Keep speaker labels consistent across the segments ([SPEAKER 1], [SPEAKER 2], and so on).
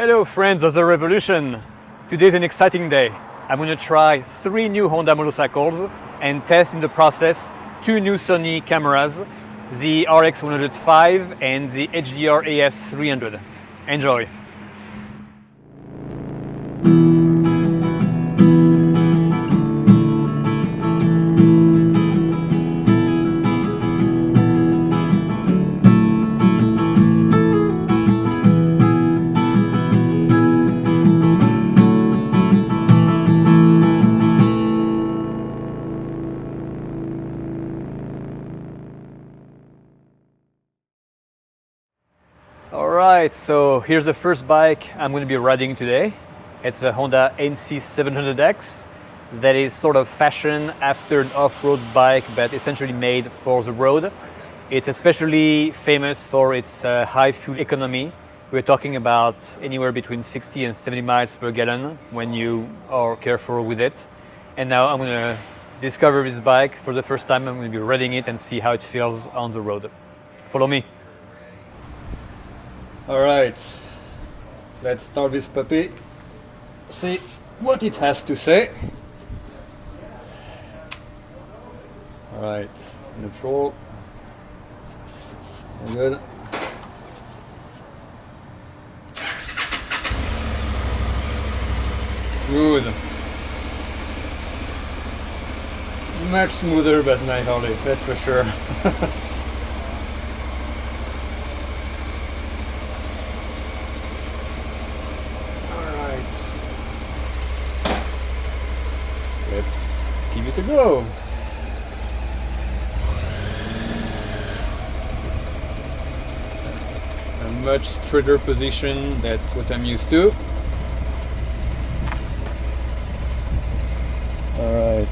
[SPEAKER 1] Hello friends of the revolution! Today's an exciting day. I'm going to try 3 new Honda motorcycles and test in the process 2 new Sony cameras, the RX100 and the HDR AS300. Enjoy! Alright, so here's the first bike I'm going to be riding today. It's a Honda NC700X that is sort of fashioned after an off-road bike but essentially made for the road. It's especially famous for its high fuel economy. We're talking about anywhere between 60 and 70 miles per gallon when you are careful with it. And now I'm going to discover this bike for the first time. I'm going to be riding it and see how it feels on the road. Follow me. Alright, let's start this puppy, see what it has to say. Alright, neutral, good. Smooth. Much smoother than my Harley, that's for sure. Let's give it a go. A much straighter position than what I'm used to. Alright.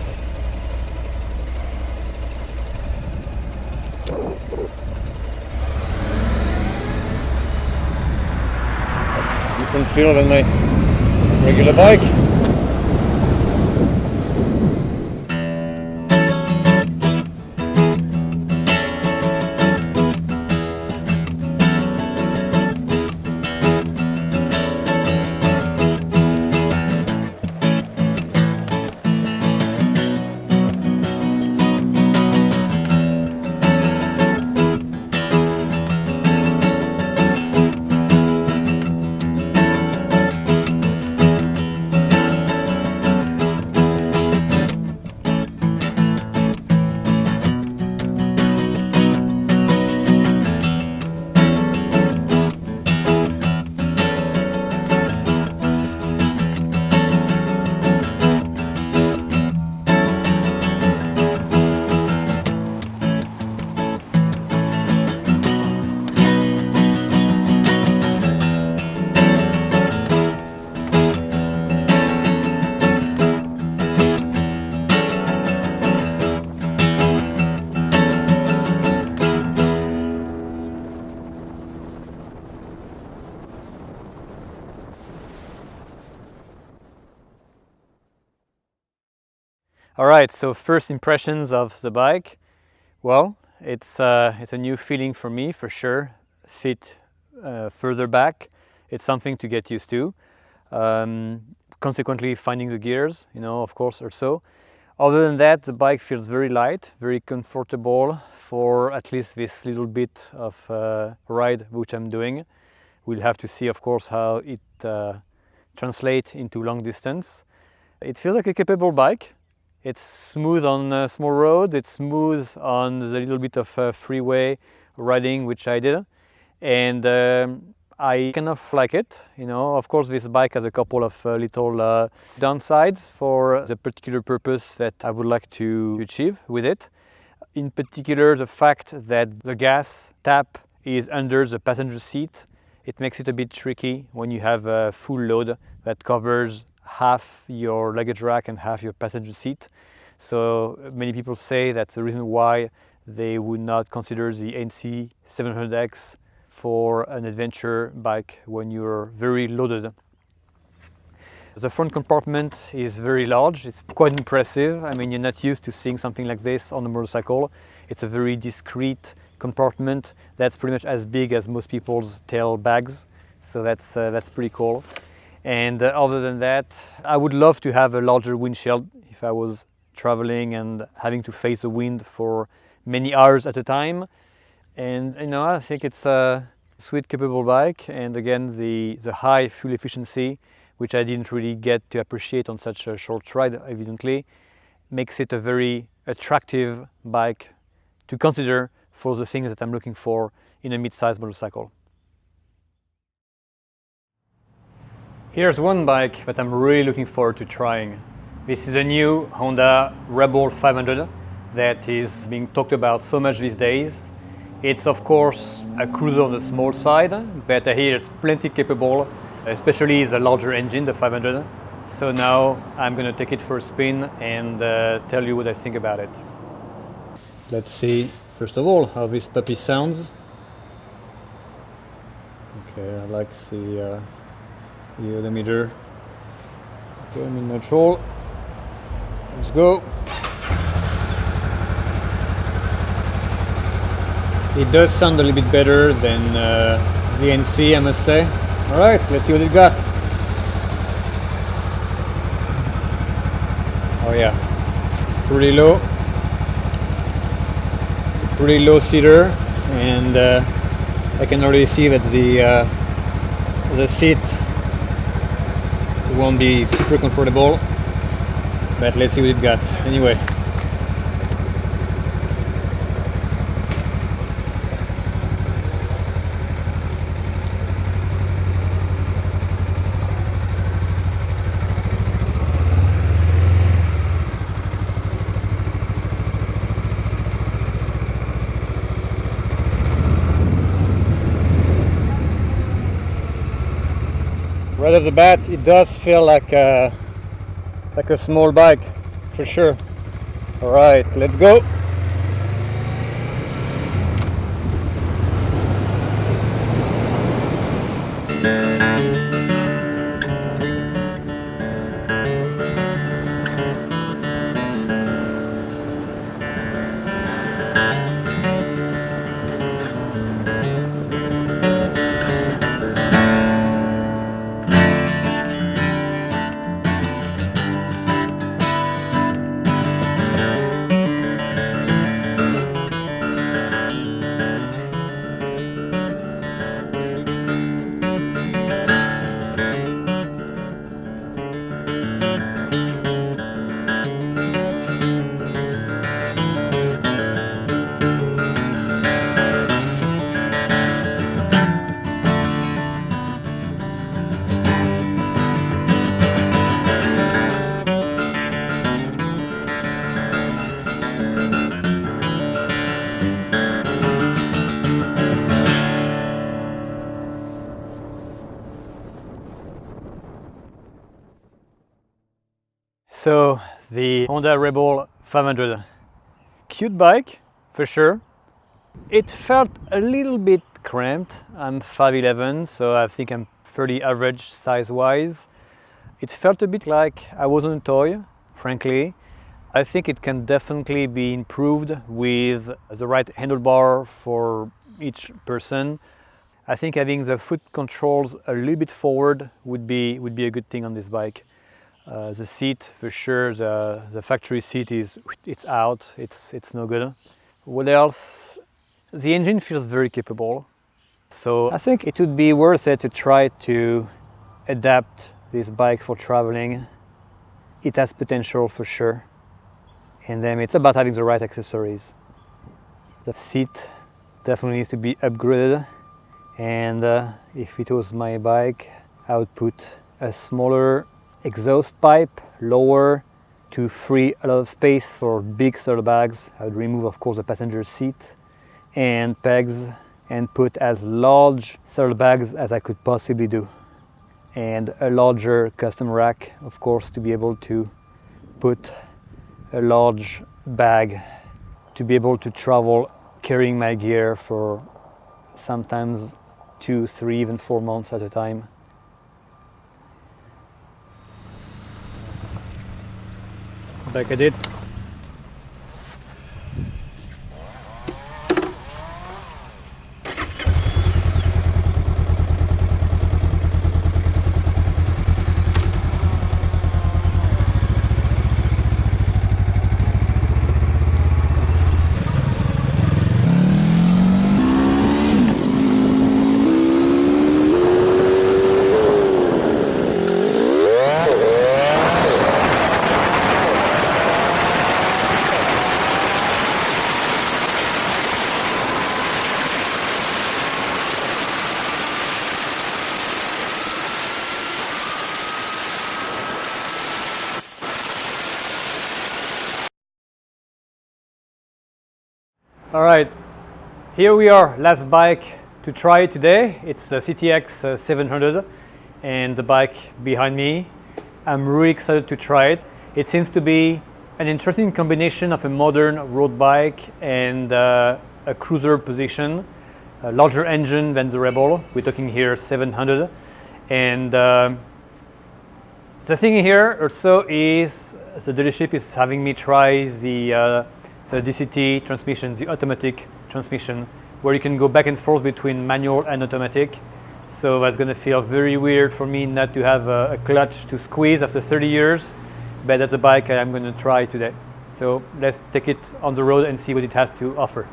[SPEAKER 1] Different feel than my regular bike. Alright, so first impressions of the bike. Well, it's a new feeling for me, for sure. Fit further back, it's something to get used to. Consequently, finding the gears, of course, or so. Other than that, the bike feels very light, very comfortable for at least this little bit of ride which I'm doing. We'll have to see, of course, how it translates into long distance. It feels like a capable bike. It's smooth on a small road, it's smooth on the little bit of freeway riding which I did, and I kind of like it. Of course this bike has a couple of little downsides for the particular purpose that I would like to achieve with it. In particular, the fact that the gas tap is under the passenger seat. It makes it a bit tricky when you have a full load that covers half your luggage rack and half your passenger seat. So many people say that's the reason why they would not consider the NC700X for an adventure bike when you're very loaded. The front compartment is very large. It's quite impressive. I mean, you're not used to seeing something like this on a motorcycle. It's a very discreet compartment that's pretty much as big as most people's tail bags. so that's pretty cool. And other than that, I would love to have a larger windshield if I was traveling and having to face the wind for many hours at a time. And I think it's a sweet, capable bike, and again the high fuel efficiency, which I didn't really get to appreciate on such a short ride, evidently, makes it a very attractive bike to consider for the things that I'm looking for in a mid-sized motorcycle. Here's one bike that I'm really looking forward to trying. This is a new Honda Rebel 500 that is being talked about so much these days. It's of course a cruiser on the small side, but I hear it's plenty capable, especially the larger engine, the 500. So now I'm going to take it for a spin and tell you what I think about it. Let's see, first of all, how this puppy sounds. Okay, I like the odometer. Okay, I'm in neutral. Let's go. It does sound a little bit better than the NC, I must say. Alright, let's see what it got. Oh yeah, it's pretty low. It's a pretty low seater, and I can already see that the seat won't be super comfortable. But let's see what it got. Anyway. Right off the bat, it does feel like a small bike, for sure. All right, let's go. So the Honda Rebel 500, cute bike for sure. It felt a little bit cramped. I'm 5'11", so I think I'm fairly average size-wise. It felt a bit like I was on a toy, frankly. I think it can definitely be improved with the right handlebar for each person. I think having the foot controls a little bit forward would be a good thing on this bike. The seat, for sure, the factory seat it's out, it's no good. What else? The engine feels very capable. So I think it would be worth it to try to adapt this bike for traveling. It has potential for sure. And then it's about having the right accessories. The seat definitely needs to be upgraded. And if it was my bike, I would put a smaller exhaust pipe lower to free a lot of space for big saddlebags. I would remove, of course, the passenger seat and pegs and put as large saddlebags as I could possibly do. And a larger custom rack, of course, to be able to put a large bag to be able to travel carrying my gear for sometimes 2, 3, even 4 months at a time. Back at it. All right, here we are, last bike to try today. It's a CTX 700 and the bike behind me. I'm really excited to try it. It seems to be an interesting combination of a modern road bike and a cruiser position, a larger engine than the Rebel. We're talking here 700. And the thing here also is the dealership is having me try the DCT transmission, the automatic transmission, where you can go back and forth between manual and automatic. So that's going to feel very weird for me not to have a clutch to squeeze after 30 years, but that's a bike I'm going to try today. So let's take it on the road and see what it has to offer.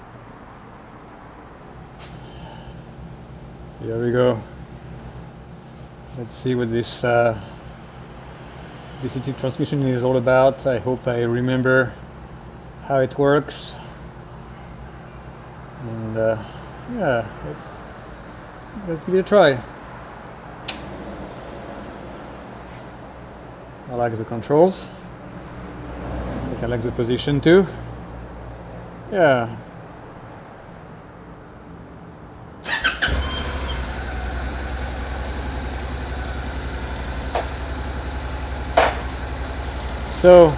[SPEAKER 1] Here we go. Let's see what this DCT transmission is all about. I hope I remember how it works. And yeah, let's give it a try. I like the controls. I think I like the position too. Yeah. So,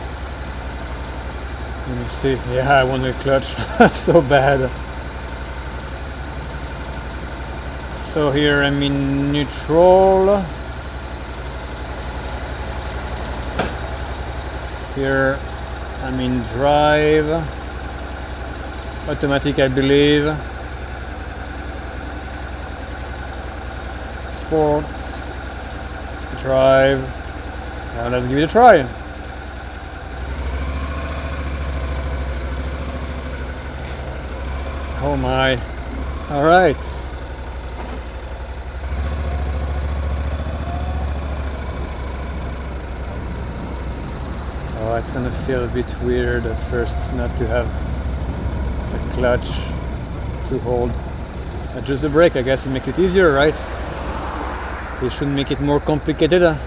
[SPEAKER 1] let me see. Yeah, I want the clutch so bad. So here I'm in neutral. Here I'm in drive. Automatic, I believe. Sports. Drive. Now let's give it a try. Oh my. All right. Oh, it's gonna feel a bit weird at first not to have a clutch to hold. Adjust the brake, I guess it makes it easier, right? They shouldn't make it more complicated.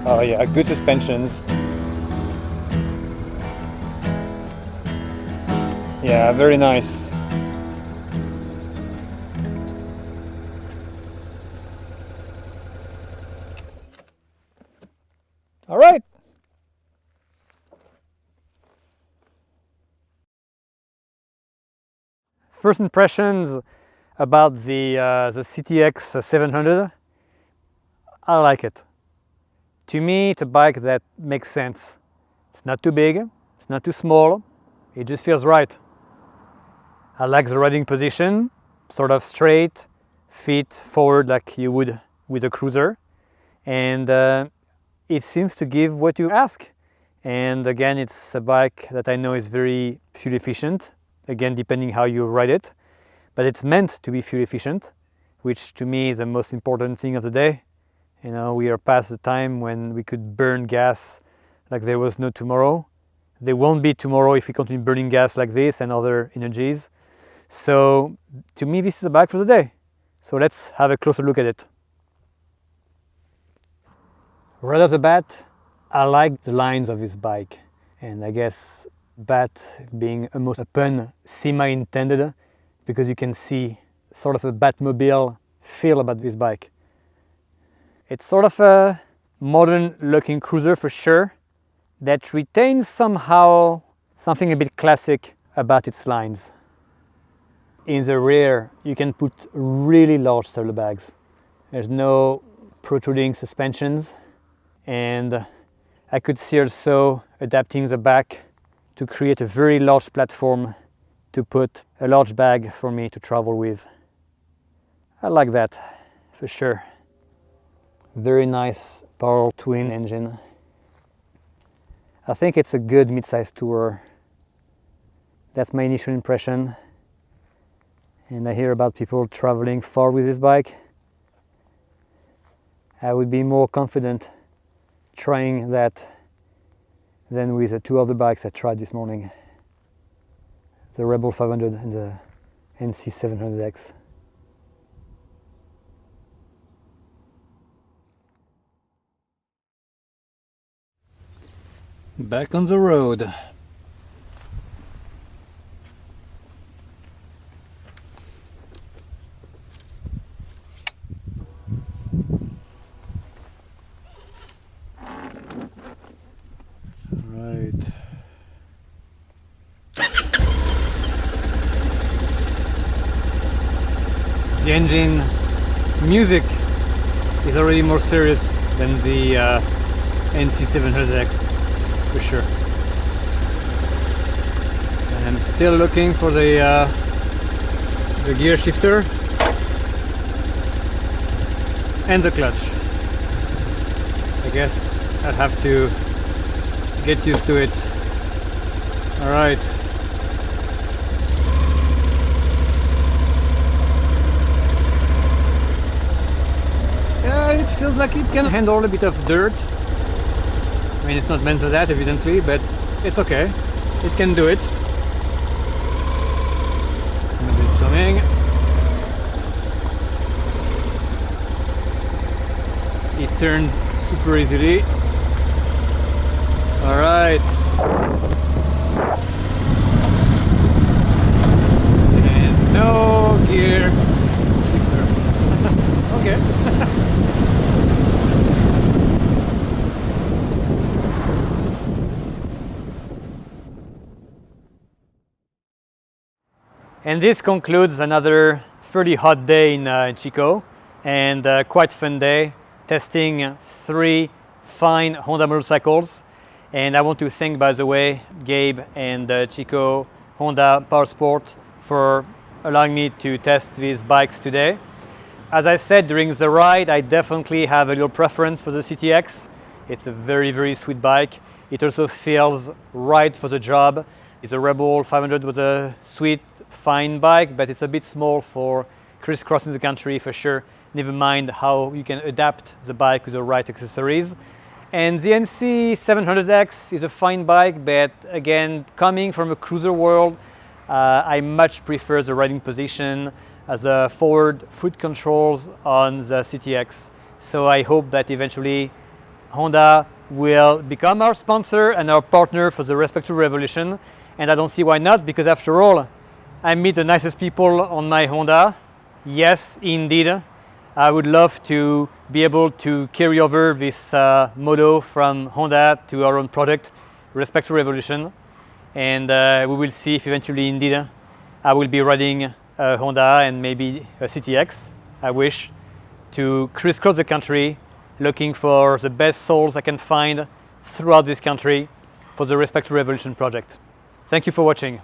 [SPEAKER 1] Oh yeah, good suspensions. Yeah, very nice. First impressions about the CTX 700, I like it. To me, it's a bike that makes sense. It's not too big, it's not too small, it just feels right. I like the riding position, sort of straight, feet forward like you would with a cruiser. And it seems to give what you ask. And again, it's a bike that I know is very fuel efficient, again, depending how you ride it. But it's meant to be fuel efficient, which to me is the most important thing of the day. You know, we are past the time when we could burn gas like there was no tomorrow. There won't be tomorrow if we continue burning gas like this and other energies. So to me, this is a bike for the day. So let's have a closer look at it. Right off the bat, I like the lines of this bike. And I guess bat being almost a pun semi-intended, because you can see sort of a Batmobile feel about this bike. It's sort of a modern looking cruiser for sure, that retains somehow something a bit classic about its lines. In the rear, you can put really large saddlebags. There's no protruding suspensions, and I could see also adapting the back to create a very large platform to put a large bag for me to travel with. I like that, for sure. Very nice power twin engine. I think it's a good mid-size tourer. That's my initial impression. And I hear about people traveling far with this bike. I would be more confident trying that than with the two other bikes I tried this morning. The Rebel 500 and the NC700X. Back on the road. Right. The engine music is already more serious than the NC700X, for sure. And I'm still looking for the gear shifter and the clutch. I guess I'll have to get used to it. All right. Yeah, it feels like it can handle a bit of dirt. I mean, it's not meant for that, evidently, but it's okay. It can do it. Nobody's coming. It turns super easily. All right. And no gear shifter. Okay. And this concludes another fairly hot day in Chico, and quite fun day testing 3 fine Honda motorcycles. And I want to thank, by the way, Gabe and Chico Honda Powersport for allowing me to test these bikes today. As I said during the ride, I definitely have a little preference for the CTX. It's a very, very sweet bike. It also feels right for the job. It's a Rebel 500 with a sweet, fine bike, but it's a bit small for crisscrossing the country for sure. Never mind how you can adapt the bike with the right accessories. And the NC700X is a fine bike, but again, coming from a cruiser world, I much prefer the riding position as a forward foot controls on the CTX. So I hope that eventually Honda will become our sponsor and our partner for the respective revolution. And I don't see why not, because after all, I meet the nicest people on my Honda. Yes, indeed. I would love to be able to carry over this motto from Honda to our own product, Respect to Revolution. And we will see if eventually, indeed, I will be riding a Honda and maybe a CTX. I wish to crisscross the country looking for the best souls I can find throughout this country for the Respect to Revolution project. Thank you for watching.